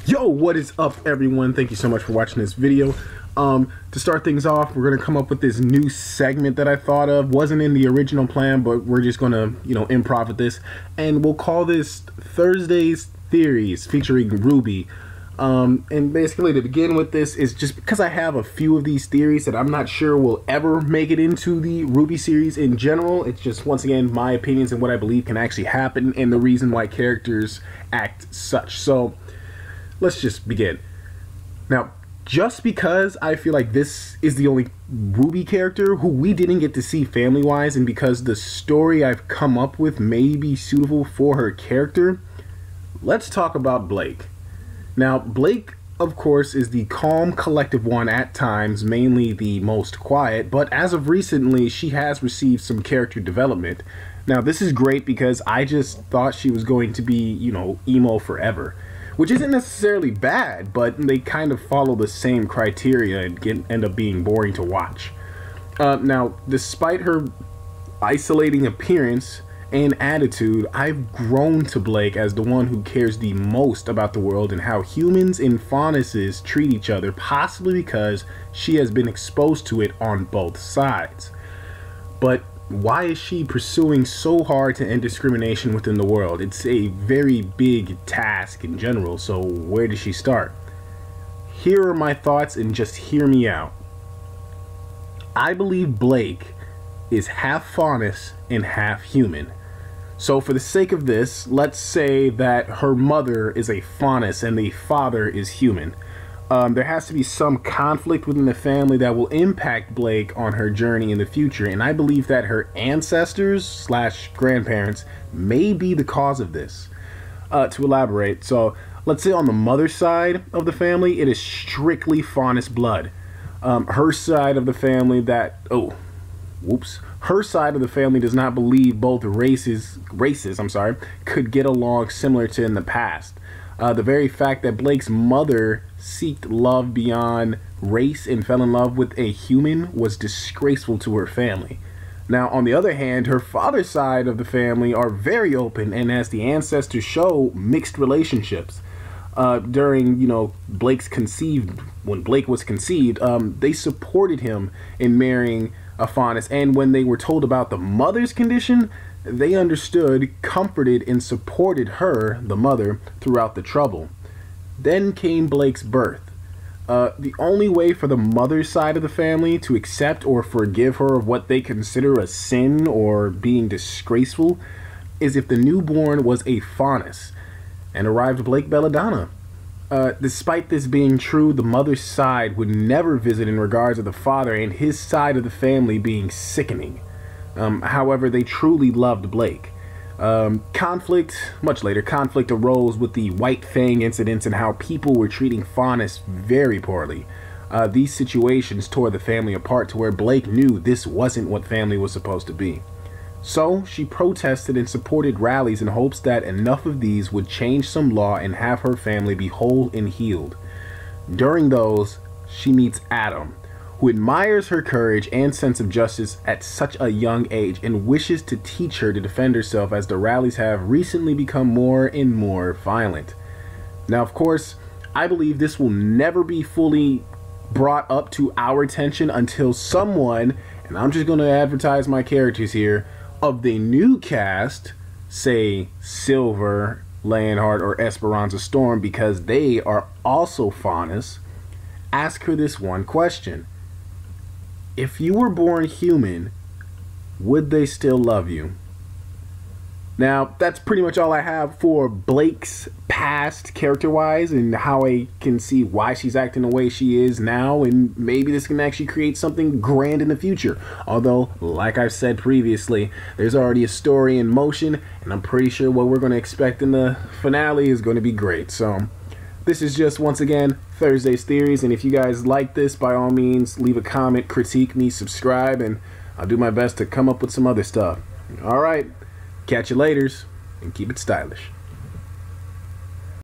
Yo, what is up, everyone? Thank you so much for watching this video. To start things off, we're gonna come up with this new segment that I thought of. Wasn't in the original plan, but we're just gonna, improv with this, and we'll call this Thursday's Theories featuring RWBY. And basically, to begin with, this is just because I have a few of these theories that I'm not sure will ever make it into the RWBY series in general. It's just, once again, my opinions and what I believe can actually happen and the reason why characters act such. So let's just begin. Now, just because I feel like this is the only RWBY character who we didn't get to see family-wise, and because the story I've come up with may be suitable for her character, let's talk about Blake. Now, Blake, of course, is the calm, collective one at times, mainly the most quiet, but as of recently, she has received some character development. Now, this is great because I just thought she was going to be, emo forever. Which isn't necessarily bad, but they kind of follow the same criteria and end up being boring to watch. Now, despite her isolating appearance and attitude, I've grown to Blake as the one who cares the most about the world and how humans and faunuses treat each other, possibly because she has been exposed to it on both sides. But why is she pursuing so hard to end discrimination within the world? It's a very big task in general, so where does she start? Here are my thoughts, and just hear me out. I believe Blake is half faunus and half human. So for the sake of this, let's say that her mother is a faunus and the father is human. There has to be some conflict within the family that will impact Blake on her journey in the future, and I believe that her ancestors / grandparents may be the cause of this. To elaborate, so let's say on the mother's side of the family, it is strictly faunus blood. Her side of the family her side of the family does not believe both races could get along similar to in the past. The very fact that Blake's mother sought love beyond race and fell in love with a human was disgraceful to her family. Now, on the other hand, her father's side of the family are very open, and as the ancestors show, mixed relationships. During, when Blake was conceived, they supported him in marrying a faunus, and when they were told about the mother's condition, they understood, comforted, and supported her, the mother, throughout the trouble. Then came Blake's birth. The only way for the mother's side of the family to accept or forgive her of what they consider a sin or being disgraceful is if the newborn was a faunus, and arrived Blake Belladonna. Despite this being true, the mother's side would never visit in regards to the father and his side of the family being sickening. However, they truly loved Blake. Much later, conflict arose with the White Fang incidents and how people were treating faunus very poorly. These situations tore the family apart to where Blake knew this wasn't what family was supposed to be. So, she protested and supported rallies in hopes that enough of these would change some law and have her family be whole and healed. During those, she meets Adam, who admires her courage and sense of justice at such a young age and wishes to teach her to defend herself, as the rallies have recently become more and more violent. Now, of course, I believe this will never be fully brought up to our attention until someone, and I'm just going to advertise my characters here, of the new cast, say Silver, Lionheart, or Esperanza Storm, because they are also faunus, ask her this one question. If you were born human, would they still love you? Now, that's pretty much all I have for Blake's past character-wise and how I can see why she's acting the way she is now, and maybe this can actually create something grand in the future. Although, like I've said previously, there's already a story in motion, and I'm pretty sure what we're going to expect in the finale is going to be great. So, this is just, once again, Thursday's Theories, and if you guys like this, by all means, leave a comment, critique me, subscribe, and I'll do my best to come up with some other stuff. Alright, catch you laters, and keep it stylish.